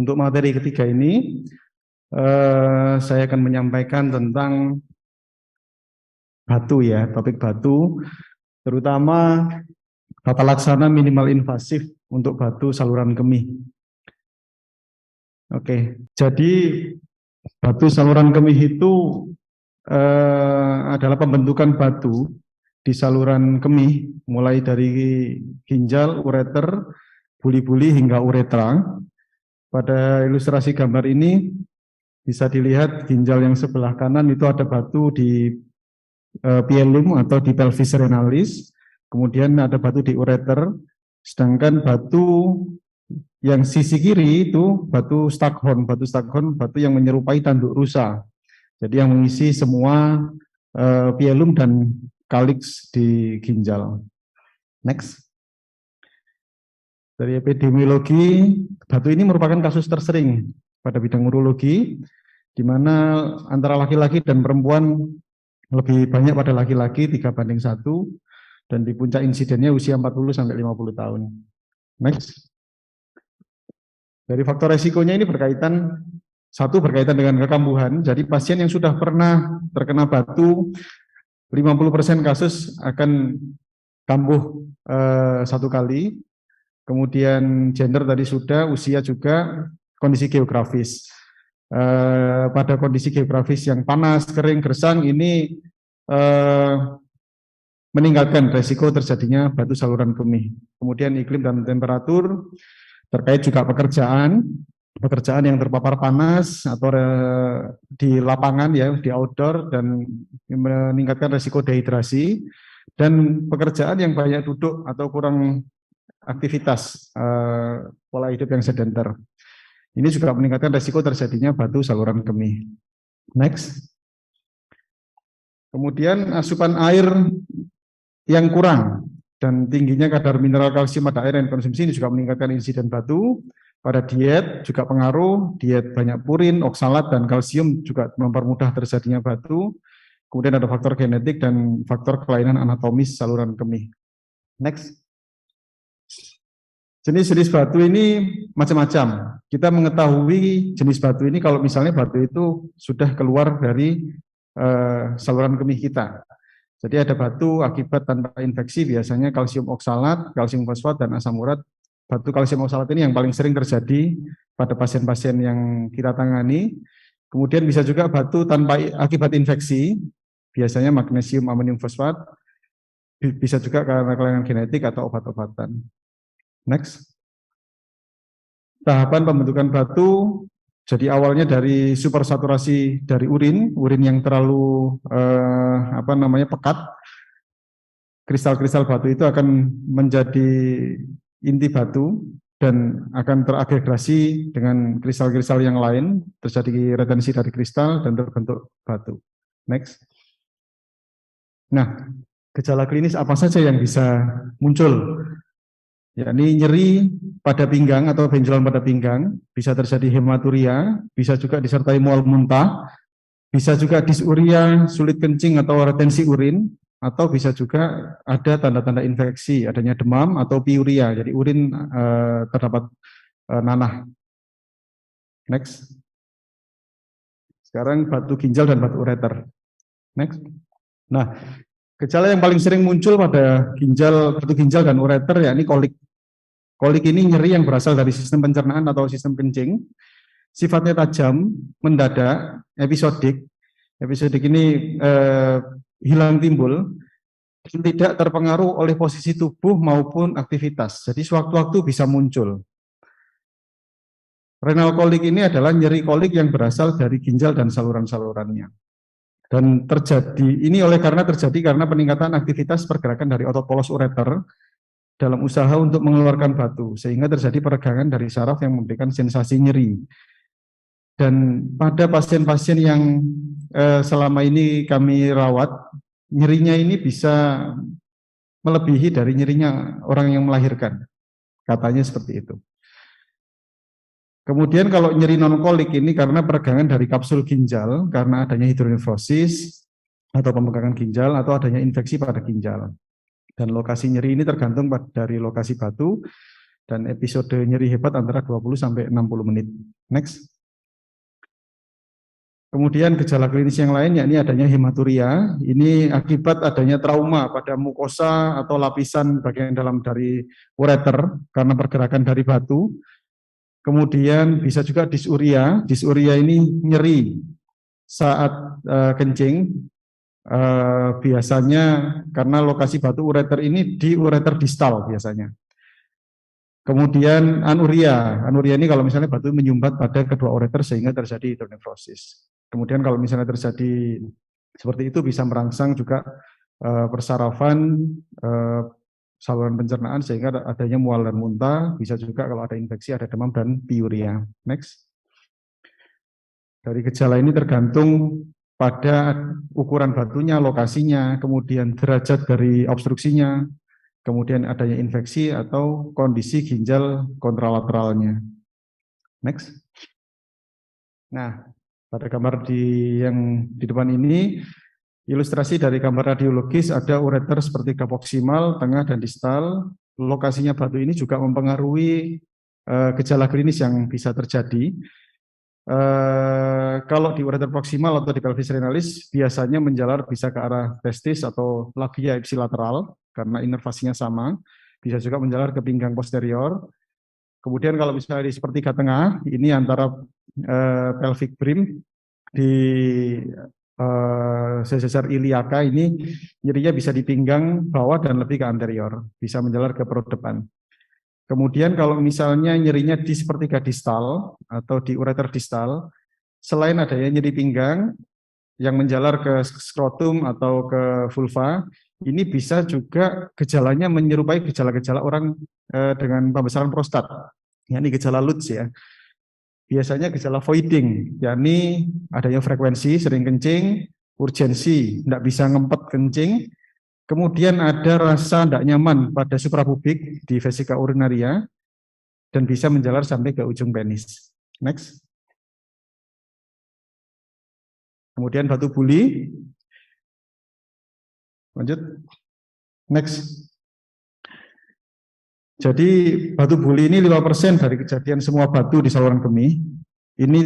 Untuk materi ketiga ini, saya akan menyampaikan tentang batu ya, topik batu, terutama tata laksana minimal invasif untuk batu saluran kemih. Oke, jadi batu saluran kemih itu adalah pembentukan batu di saluran kemih, mulai dari ginjal, ureter, buli-buli hingga uretra. Pada ilustrasi gambar ini bisa dilihat ginjal yang sebelah kanan itu ada batu di pielum atau di pelvis renalis, kemudian ada batu di ureter, sedangkan batu yang sisi kiri itu batu Staghorn, batu yang menyerupai tanduk rusa. Jadi yang mengisi semua pielum dan calyx di ginjal. Next. Dari epidemiologi, batu ini merupakan kasus tersering pada bidang urologi, di mana antara laki-laki dan perempuan lebih banyak pada laki-laki 3:1, dan di puncak insidennya usia 40-50 tahun. Next. Dari faktor resikonya ini berkaitan dengan kekambuhan. Jadi pasien yang sudah pernah terkena batu, 50% kasus akan kambuh 1 kali. Kemudian gender tadi sudah, usia juga, kondisi geografis. Pada kondisi geografis yang panas, kering, gersang ini meningkatkan resiko terjadinya batu saluran kemih. Kemudian iklim dan temperatur, terkait juga pekerjaan yang terpapar panas atau di lapangan ya, di outdoor, dan meningkatkan resiko dehidrasi, dan pekerjaan yang banyak duduk atau kurang aktivitas, pola hidup yang sedenter. Ini juga meningkatkan resiko terjadinya batu saluran kemih. Next. Kemudian asupan air yang kurang dan tingginya kadar mineral kalsium pada air yang konsumsi ini juga meningkatkan insiden batu. Pada diet juga pengaruh, diet banyak purin, oksalat, dan kalsium juga mempermudah terjadinya batu. Kemudian ada faktor genetik dan faktor kelainan anatomis saluran kemih. Next. Jenis-jenis batu ini macam-macam. Kita mengetahui jenis batu ini kalau misalnya batu itu sudah keluar dari saluran kemih kita. Jadi ada batu akibat tanpa infeksi, biasanya kalsium oksalat, kalsium fosfat, dan asam urat. Batu kalsium oksalat ini yang paling sering terjadi pada pasien-pasien yang kita tangani. Kemudian bisa juga batu tanpa akibat infeksi, biasanya magnesium amonium fosfat. Bisa juga karena kelainan genetik atau obat-obatan. Next. Tahapan pembentukan batu, jadi awalnya dari supersaturasi dari urin yang terlalu pekat. Kristal-kristal batu itu akan menjadi inti batu dan akan teragregasi dengan kristal-kristal yang lain, terjadi retensi dari kristal dan terbentuk batu. Next. Nah, gejala klinis apa saja yang bisa muncul? Yakni nyeri pada pinggang atau benjolan pada pinggang, bisa terjadi hematuria, bisa juga disertai mual muntah, bisa juga disuria, sulit kencing atau retensi urin, atau bisa juga ada tanda-tanda infeksi, adanya demam atau piuria, jadi urin terdapat nanah. Next. Sekarang batu ginjal dan batu ureter. Next. Nah, gejala yang paling sering muncul pada batu ginjal dan ureter yakni kolik. Kolik ini nyeri yang berasal dari sistem pencernaan atau sistem kencing. Sifatnya tajam, mendadak, episodik. Episodik ini hilang timbul, dan tidak terpengaruh oleh posisi tubuh maupun aktivitas. Jadi sewaktu-waktu bisa muncul. Renal kolik ini adalah nyeri kolik yang berasal dari ginjal dan saluran-salurannya. Dan karena terjadi karena peningkatan aktivitas pergerakan dari otot polos ureter dalam usaha untuk mengeluarkan batu, sehingga terjadi peregangan dari saraf yang memberikan sensasi nyeri. Dan pada pasien-pasien yang selama ini kami rawat, nyerinya ini bisa melebihi dari nyerinya orang yang melahirkan. Katanya seperti itu. Kemudian kalau nyeri non-kolik ini karena peregangan dari kapsul ginjal, karena adanya hidronefrosis atau pembengkakan ginjal, atau adanya infeksi pada ginjal. Dan lokasi nyeri ini tergantung dari lokasi batu. dan episode nyeri hebat antara 20 sampai 60 menit. Next. Kemudian gejala klinis yang lain yakni adanya hematuria. Ini akibat adanya trauma pada mukosa atau lapisan bagian dalam dari ureter karena pergerakan dari batu. Kemudian bisa juga disuria. Disuria ini nyeri saat kencing. Biasanya karena lokasi batu ureter ini di ureter distal biasanya. Kemudian anuria. Anuria ini kalau misalnya batu menyumbat pada kedua ureter sehingga terjadi hidronefrosis. Kemudian kalau misalnya terjadi seperti itu bisa merangsang juga persarafan, saluran pencernaan sehingga adanya mual dan muntah. Bisa juga kalau ada infeksi, ada demam dan piuria. Next. Dari gejala ini tergantung pada ukuran batunya, lokasinya, kemudian derajat dari obstruksinya, kemudian adanya infeksi atau kondisi ginjal kontralateralnya. Next. Nah, pada gambar yang di depan ini, ilustrasi dari gambar radiologis ada ureter seperti proksimal, tengah, dan distal. Lokasinya batu ini juga mempengaruhi gejala klinis yang bisa terjadi. Kalau di ureter proksimal atau di pelvis renalis, biasanya menjalar bisa ke arah testis atau labia ipsilateral, karena inervasinya sama. Bisa juga menjalar ke pinggang posterior. Kemudian kalau misalnya di sepertiga tengah, ini antara pelvic brim di sesar iliaka ini nyerinya bisa di pinggang bawah dan lebih ke anterior, bisa menjalar ke perut depan. Kemudian kalau misalnya nyerinya di sepertiga distal atau di ureter distal, selain adanya nyeri pinggang yang menjalar ke skrotum atau ke vulva, ini bisa juga gejalanya menyerupai gejala-gejala orang dengan pembesaran prostat, yakni gejala Lutz ya. Biasanya gejala voiding, yakni adanya frekuensi sering kencing, urgensi, tidak bisa ngempet kencing, kemudian ada rasa tidak nyaman pada suprapubik di vesika urinaria, dan bisa menjalar sampai ke ujung penis. Next. Kemudian batu buli. Lanjut. Next. Jadi batu buli ini 5% dari kejadian semua batu di saluran kemih. Ini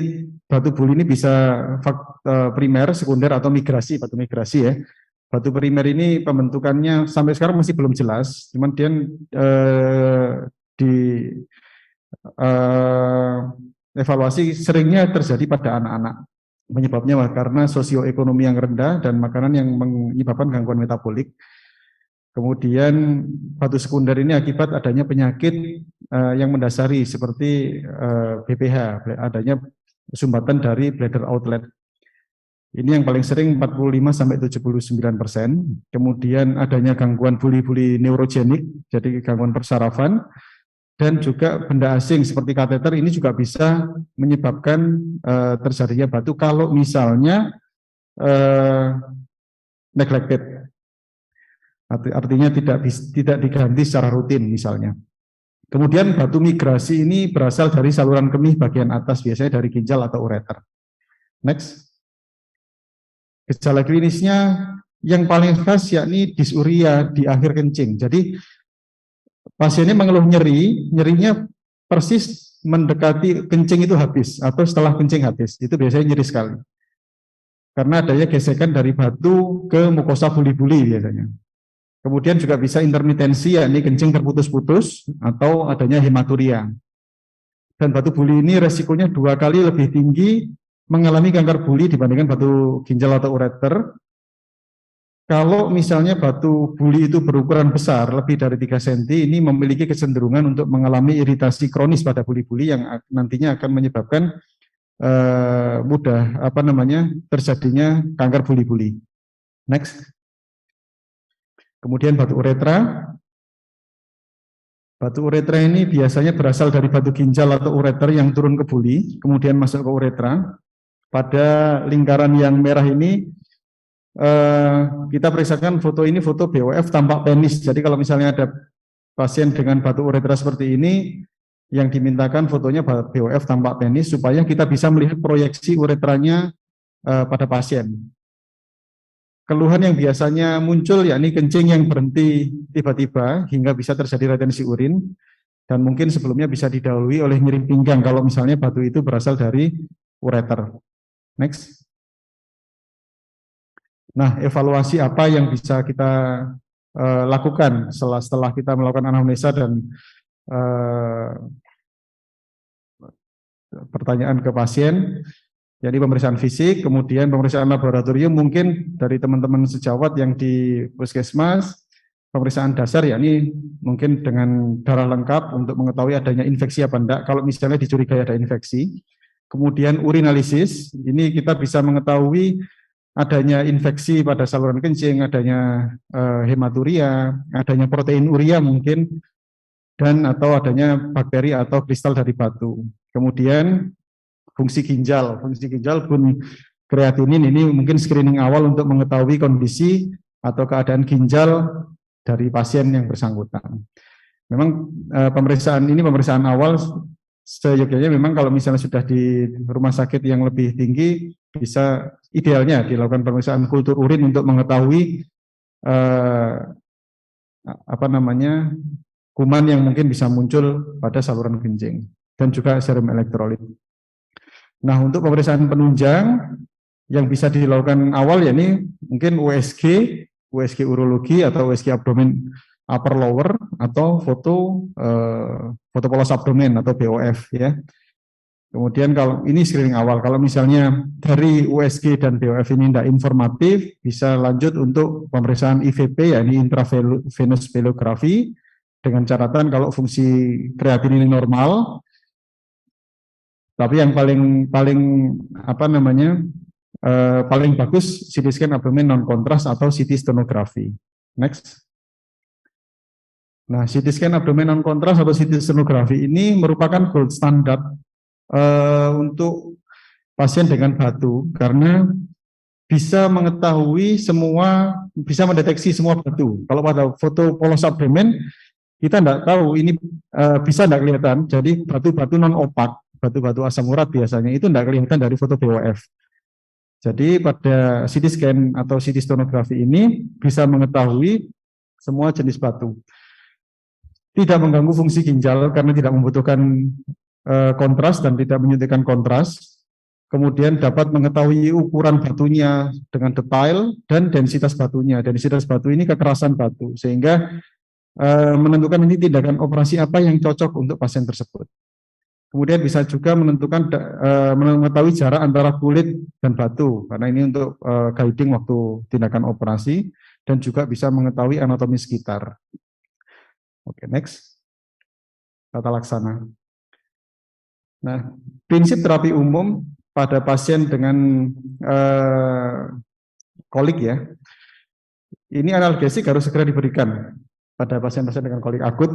batu buli ini bisa primer, sekunder atau migrasi, batu migrasi ya. Batu primer ini pembentukannya sampai sekarang masih belum jelas, cuman dia di evaluasi seringnya terjadi pada anak-anak. Penyebabnya karena sosioekonomi yang rendah dan makanan yang menyebabkan gangguan metabolik. Kemudian batu sekunder ini akibat adanya penyakit yang mendasari seperti BPH, adanya sumbatan dari bladder outlet. Ini yang paling sering 45-79%. Kemudian adanya gangguan buli-buli neurogenik, jadi gangguan persarafan, dan juga benda asing seperti kateter ini juga bisa menyebabkan terjadinya batu kalau misalnya neglected. Artinya tidak diganti secara rutin misalnya. Kemudian batu migrasi ini berasal dari saluran kemih bagian atas, biasanya dari ginjal atau ureter. Next. Gejala klinisnya yang paling khas yakni disuria di akhir kencing. Jadi pasiennya mengeluh nyeri, nyerinya persis mendekati kencing itu habis atau setelah kencing habis. Itu biasanya nyeri sekali. Karena adanya gesekan dari batu ke mukosa buli-buli biasanya. Kemudian juga bisa intermitensi, yakni kencing terputus-putus atau adanya hematuria. Dan batu buli ini resikonya 2 kali lebih tinggi mengalami kanker buli dibandingkan batu ginjal atau ureter. Kalau misalnya batu buli itu berukuran besar, lebih dari 3 cm, ini memiliki kecenderungan untuk mengalami iritasi kronis pada buli-buli yang nantinya akan menyebabkan terjadinya kanker buli-buli. Next. Kemudian batu uretra. Batu uretra ini biasanya berasal dari batu ginjal atau ureter yang turun ke buli, kemudian masuk ke uretra. Pada lingkaran yang merah ini, kita periksakan foto ini, foto BOF tampak penis. Jadi kalau misalnya ada pasien dengan batu uretra seperti ini, yang dimintakan fotonya BOF tampak penis, supaya kita bisa melihat proyeksi uretranya pada pasien. Keluhan yang biasanya muncul yakni kencing yang berhenti tiba-tiba hingga bisa terjadi retensi urin. Dan mungkin sebelumnya bisa didahului oleh nyeri pinggang kalau misalnya batu itu berasal dari ureter. Next. Nah, evaluasi apa yang bisa kita lakukan setelah kita melakukan anamnesa dan pertanyaan ke pasien, jadi pemeriksaan fisik, kemudian pemeriksaan laboratorium mungkin dari teman-teman sejawat yang di puskesmas, pemeriksaan dasar yakni mungkin dengan darah lengkap untuk mengetahui adanya infeksi apa enggak, kalau misalnya dicurigai ada infeksi. Kemudian urinalisis, ini kita bisa mengetahui adanya infeksi pada saluran kencing, adanya hematuria, adanya protein urea mungkin, dan atau adanya bakteri atau kristal dari batu. Kemudian fungsi ginjal pun kreatinin ini mungkin screening awal untuk mengetahui kondisi atau keadaan ginjal dari pasien yang bersangkutan. Memang pemeriksaan awal seyogyanya memang kalau misalnya sudah di rumah sakit yang lebih tinggi bisa idealnya dilakukan pemeriksaan kultur urin untuk mengetahui kuman yang mungkin bisa muncul pada saluran kencing dan juga serum elektrolit. Nah, untuk pemeriksaan penunjang yang bisa dilakukan awal ya ini mungkin USG urologi atau USG abdomen upper lower atau foto polos abdomen atau BOF ya. Kemudian kalau ini screening awal, kalau misalnya dari USG dan BOF ini tidak informatif, bisa lanjut untuk pemeriksaan IVP, yakni intravenous velography, dengan catatan kalau fungsi kreatinin ini normal, tapi yang paling bagus CT scan abdomen non kontras atau CT stenografi. Next. Nah, CT scan abdomen non kontras atau CT stenografi ini merupakan gold standard untuk pasien dengan batu karena bisa mengetahui bisa mendeteksi semua batu. Kalau pada foto polos abdomen kita tidak tahu ini bisa tidak kelihatan. Jadi batu-batu non opak, batu-batu asam urat biasanya itu tidak kelihatan dari foto BOF. Jadi pada CT scan atau CT stenografi ini bisa mengetahui semua jenis batu. Tidak mengganggu fungsi ginjal karena tidak membutuhkan kontras dan tidak menyuntikkan kontras. Kemudian dapat mengetahui ukuran batunya dengan detail dan densitas batunya. Densitas batu ini kekerasan batu sehingga menentukan ini tindakan operasi apa yang cocok untuk pasien tersebut. Kemudian bisa juga mengetahui jarak antara kulit dan batu karena ini untuk guiding waktu tindakan operasi dan juga bisa mengetahui anatomi sekitar. Oke, next. Tata laksana. Nah, prinsip terapi umum pada pasien dengan kolik ya. Ini analgesik harus segera diberikan pada pasien-pasien dengan kolik akut.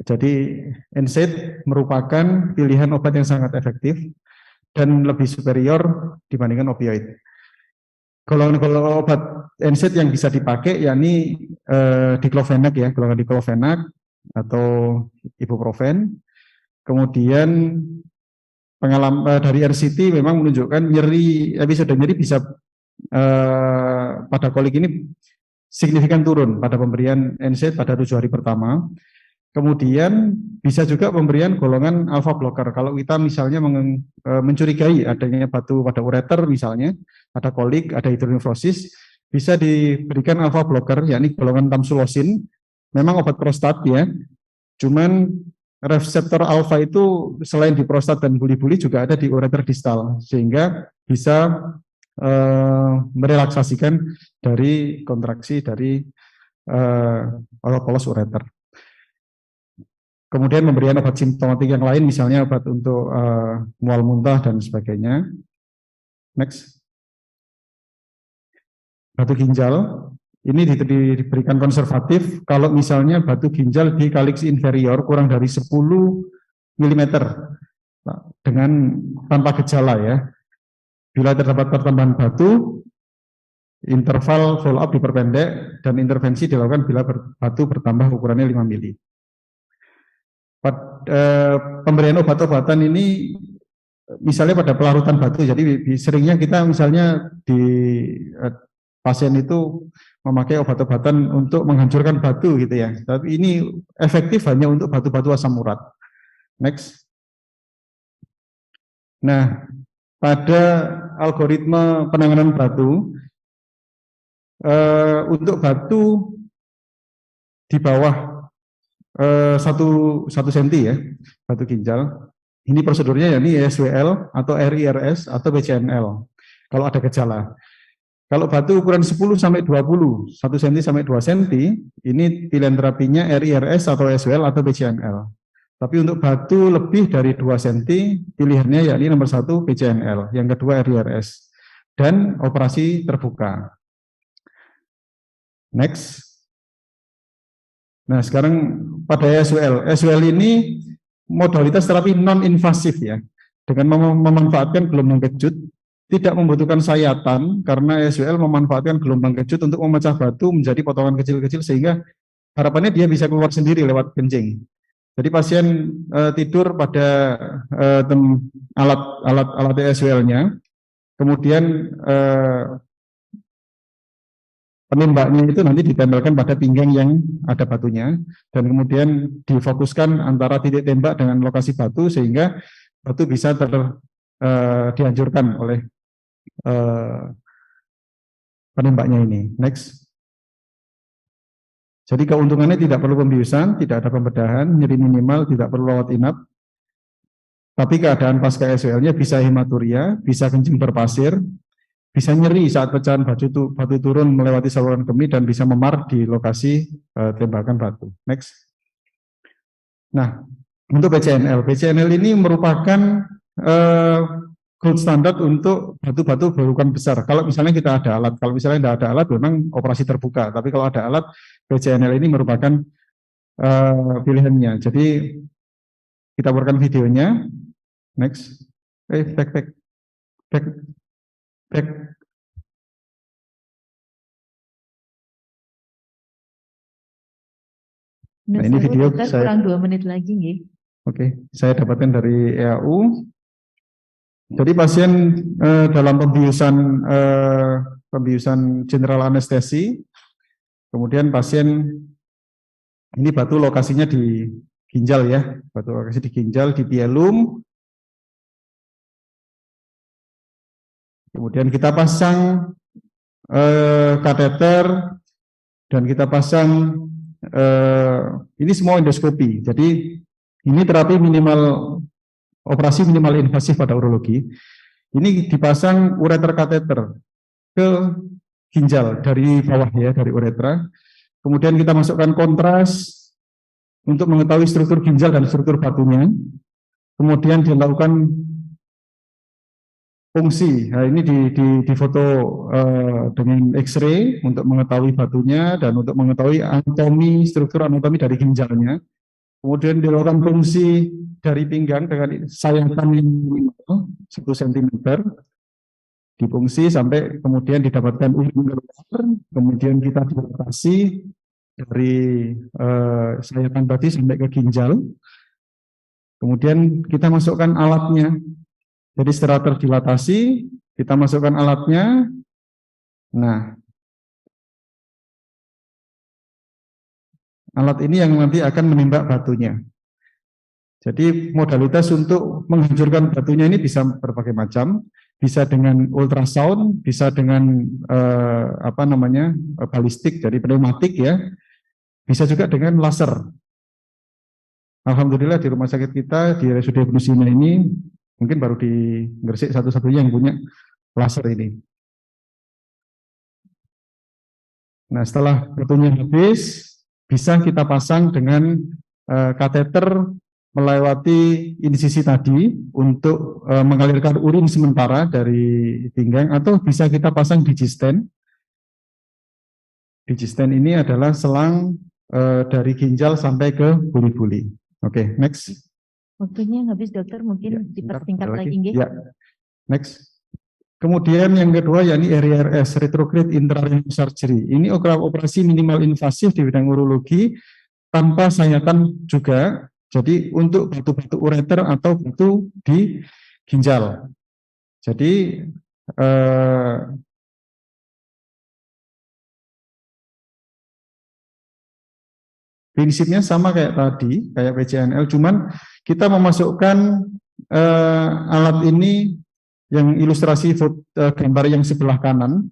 Jadi NSAID merupakan pilihan obat yang sangat efektif dan lebih superior dibandingkan opioid. Kalau obat NSAID yang bisa dipakai yakni diclofenac ya, golongan diclofenac atau ibuprofen. Kemudian pengalaman dari RCT memang menunjukkan episode nyeri bisa pada kolik ini signifikan turun pada pemberian NSAID pada 7 hari pertama. Kemudian bisa juga pemberian golongan alpha blocker. Kalau kita misalnya mencurigai adanya batu pada ureter misalnya, ada kolik, ada hidronefrosis, bisa diberikan alpha blocker, yakni golongan tamsulosin. Memang obat prostat ya, cuman reseptor alfa itu selain di prostat dan buli-buli juga ada di ureter distal, sehingga bisa merelaksasikan dari kontraksi dari polos ureter. Kemudian memberikan obat simptomatik yang lain, misalnya obat untuk mual muntah dan sebagainya. Next. Batu ginjal, ini diberikan konservatif kalau misalnya batu ginjal di kaliks inferior kurang dari 10 mm dengan tanpa gejala ya. Bila terdapat pertambahan batu, interval follow up diperpendek dan intervensi dilakukan bila batu bertambah ukurannya 5 mm. Pemberian obat-obatan ini misalnya pada pelarutan batu, jadi seringnya kita misalnya pasien itu memakai obat-obatan untuk menghancurkan batu gitu ya. Tapi ini efektif hanya untuk batu-batu asam urat. Next. Nah, pada algoritma penanganan batu, untuk batu di bawah 1 cm ya, batu ginjal, ini prosedurnya yakni ESWL atau RIRS atau BCNL kalau ada gejala. Kalau batu ukuran 10 sampai 20, 1 cm sampai 2 cm, ini pilihan terapinya RIRS atau ESWL atau BCNL. Tapi untuk batu lebih dari 2 cm, pilihannya yakni nomor 1 BCNL, yang kedua RIRS, dan operasi terbuka. Next. Nah, sekarang pada ESWL. ESWL ini modalitas terapi non-invasif ya, dengan memanfaatkan gelombang kejut, tidak membutuhkan sayatan karena ESWL memanfaatkan gelombang kejut untuk memecah batu menjadi potongan kecil-kecil sehingga harapannya dia bisa keluar sendiri lewat kencing. Jadi pasien tidur pada alat ESWL-nya, kemudian penembaknya itu nanti ditempelkan pada pinggang yang ada batunya, dan kemudian difokuskan antara titik tembak dengan lokasi batu sehingga batu bisa dihancurkan oleh penembaknya ini. Next. Jadi keuntungannya tidak perlu pembiusan, tidak ada pembedahan, nyeri minimal, tidak perlu rawat inap. Tapi keadaan pasca ESWL-nya bisa hematuria, bisa kencing berpasir, bisa nyeri saat pecahan batu turun melewati saluran kemih, dan bisa memar di lokasi tembakan batu. Next. Nah, untuk BCNL ini merupakan gold standar untuk batu-batu berukuran besar. Kalau misalnya kita ada alat, kalau misalnya tidak ada alat, memang operasi terbuka. Tapi kalau ada alat, BCNL ini merupakan pilihannya. Jadi kita buatkan videonya. Next. Back. Nah, ini video saya kurang 2 menit lagi nih. Oke, saya dapatkan dari EAU. Jadi pasien dalam pembiusan general anestesi, kemudian pasien ini batu lokasinya di ginjal ya, batu lokasi di ginjal, di pielum. Kemudian kita pasang kateter dan kita pasang ini semua endoskopi. Jadi ini terapi operasi minimal invasif pada urologi. Ini dipasang ureter kateter ke ginjal dari bawah ya, dari uretra. Kemudian kita masukkan kontras untuk mengetahui struktur ginjal dan struktur batunya. Kemudian dilakukan fungsi. Nah, ini difoto dengan X-ray untuk mengetahui batunya dan untuk mengetahui struktur anatomi dari ginjalnya. Kemudian dilakukan fungsi dari pinggang dengan sayatan yang minimal 1 cm, difungsi sampai kemudian didapatkan urin keluar, kemudian kita dilatasi dari sayatan tadi sampai ke ginjal. Kemudian kita masukkan alatnya. Jadi setelah terdilatasi, kita masukkan alatnya. Nah, alat ini yang nanti akan menembak batunya. Jadi modalitas untuk menghancurkan batunya ini bisa berbagai macam, bisa dengan ultrasound, bisa dengan balistik dari pneumatik ya, bisa juga dengan laser. Alhamdulillah di rumah sakit kita di RSUD Ibnu Sina ini mungkin baru di Gresik satu-satunya yang punya laser ini. Nah, setelah batunya habis, bisa kita pasang dengan kateter melewati insisi tadi untuk mengalirkan urin sementara dari pinggang, atau bisa kita pasang digistent. Digistent ini adalah selang dari ginjal sampai ke buli-buli. Oke, next. Waktunya habis dokter, mungkin ya, dipersingkat lagi. Ya, next. Kemudian yang kedua yakni RIRS, retrograde intrarenal surgery. Ini operasi minimal invasif di bidang urologi tanpa sayatan juga. Jadi untuk batu-batu ureter atau batu di ginjal. Jadi Prinsipnya sama kayak tadi, kayak PCNL, cuman kita memasukkan alat ini yang ilustrasi gambar yang sebelah kanan,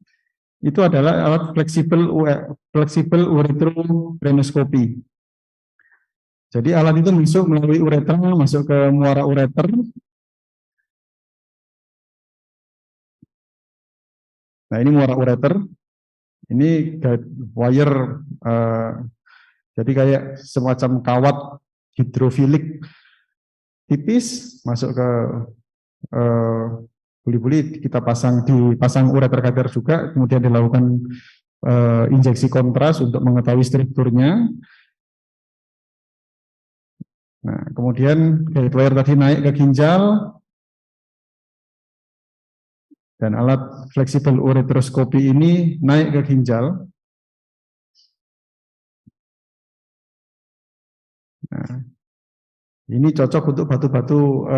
itu adalah alat fleksibel ureterorhinoskopi. Jadi alat itu masuk melalui ureter, masuk ke muara ureter. Nah, ini muara ureter. Ini wire, jadi kayak semacam kawat hidrofilik tipis masuk ke buli-buli, kita dipasang ureter kater juga, kemudian dilakukan injeksi kontras untuk mengetahui strukturnya. Nah, kemudian guide wire tadi naik ke ginjal, dan alat fleksibel ureteroskopi ini naik ke ginjal. Nah, ini cocok untuk batu-batu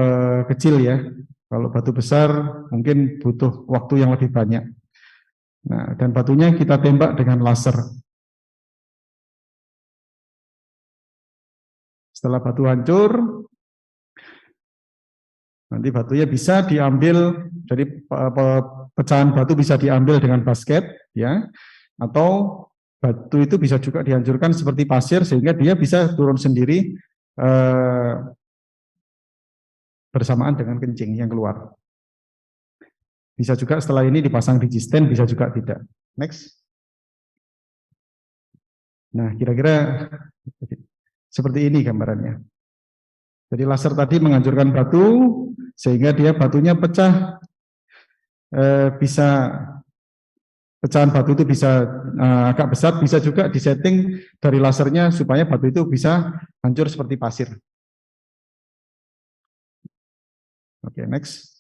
kecil ya. Kalau batu besar mungkin butuh waktu yang lebih banyak. Nah, dan batunya kita tembak dengan laser. Setelah batu hancur, nanti batunya bisa diambil, jadi pecahan batu bisa diambil dengan basket, ya, atau batu itu bisa juga dihancurkan seperti pasir sehingga dia bisa turun sendiri bersamaan dengan kencing yang keluar. Bisa juga setelah ini dipasang digisten, bisa juga tidak. Next. Nah, kira-kira seperti ini gambarannya. Jadi laser tadi menghancurkan batu sehingga batunya pecah, pecahan batu itu bisa agak besar, bisa juga disetting dari lasernya supaya batu itu bisa hancur seperti pasir. Oke, next.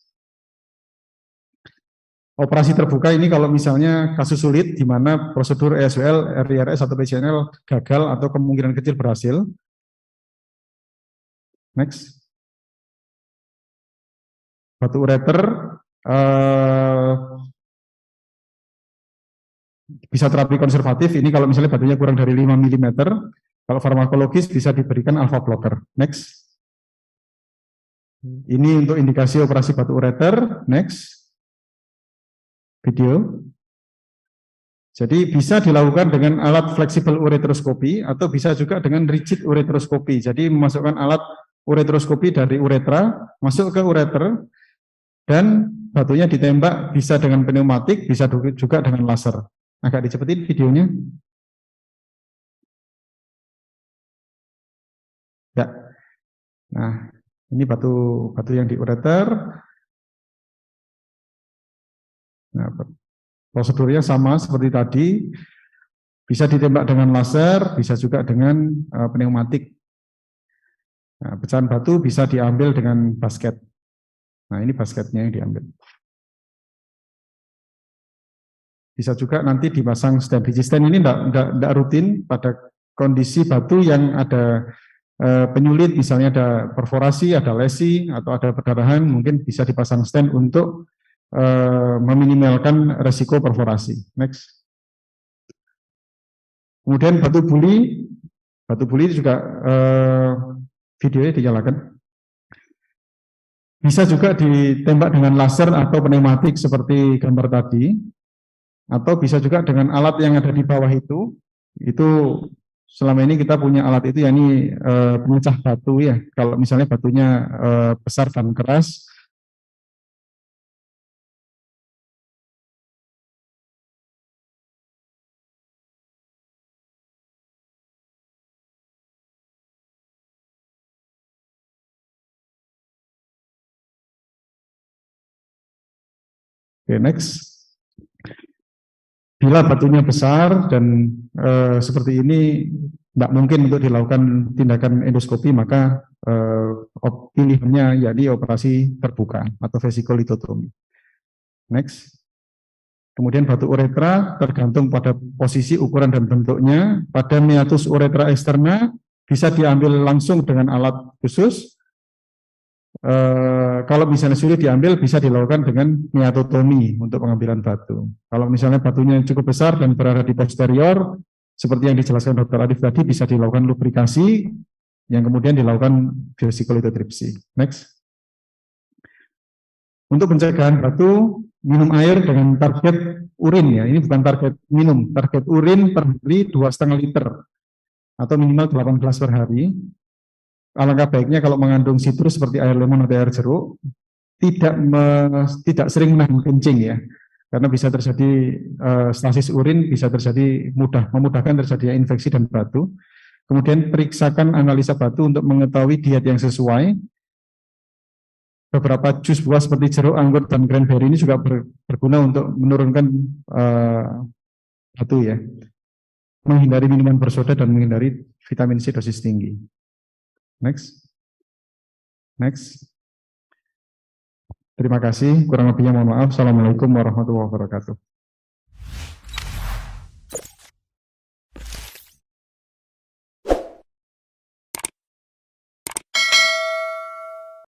Operasi terbuka ini kalau misalnya kasus sulit di mana prosedur ESWL, RIRS atau PCNL gagal atau kemungkinan kecil berhasil. Next. Batu ureter bisa terapi konservatif. Ini kalau misalnya batunya kurang dari 5 mm. Kalau farmakologis bisa diberikan alpha blocker. Next. Ini untuk indikasi operasi batu ureter. Next. Video. Jadi bisa dilakukan dengan alat fleksibel ureteroskopi atau bisa juga dengan rigid ureteroskopi. Jadi memasukkan alat ureteroskopi dari uretra masuk ke ureter dan batunya ditembak, bisa dengan pneumatik, bisa juga dengan laser. Agak dicepetin videonya. Ya. Nah, ini batu yang di ureter. Nah, prosedurnya sama seperti tadi, bisa ditembak dengan laser, bisa juga dengan pneumatik. Nah, pecahan batu bisa diambil dengan basket. Nah, ini basketnya yang diambil. Bisa juga nanti dipasang stand. Stand ini tidak rutin pada kondisi batu yang ada penyulit, misalnya ada perforasi, ada lesi, atau ada perdarahan, mungkin bisa dipasang stand untuk meminimalkan resiko perforasi. Next. Kemudian batu buli juga videonya dinyalakan. Bisa juga ditembak dengan laser atau pneumatik seperti gambar tadi, atau bisa juga dengan alat yang ada di bawah itu. Itu selama ini kita punya alat itu, yakni pemecah batu ya. Kalau misalnya batunya besar dan keras. Oke, next. Bila batunya besar dan seperti ini tidak mungkin untuk dilakukan tindakan endoskopi, maka pilihannya yakni operasi terbuka atau vesikolitotomi. Next. Kemudian batu uretra tergantung pada posisi, ukuran, dan bentuknya. Pada meatus uretra eksterna bisa diambil langsung dengan alat khusus. Kalau misalnya sulit diambil, bisa dilakukan dengan meatotomi untuk pengambilan batu. Kalau misalnya batunya cukup besar dan berada di posterior, seperti yang dijelaskan Dr. Arif tadi, bisa dilakukan lubrikasi yang kemudian dilakukan vesikulitotripsi. Next. Untuk pencegahan batu, minum air dengan target urin ya. Ini bukan target minum, target urin per hari 2,5 liter atau minimal 8 gelas per hari. Alangkah baiknya kalau mengandung sitrus seperti air lemon atau air jeruk, tidak sering menahan kencing ya. Karena bisa terjadi stasis urin, bisa terjadi memudahkan terjadinya infeksi dan batu. Kemudian periksakan analisa batu untuk mengetahui diet yang sesuai. Beberapa jus buah seperti jeruk, anggur, dan cranberry ini juga berguna untuk menurunkan batu ya. Menghindari minuman bersoda dan menghindari vitamin C dosis tinggi. Next. Next. Terima kasih. Kurang lebihnya mohon maaf. Assalamualaikum warahmatullahi wabarakatuh.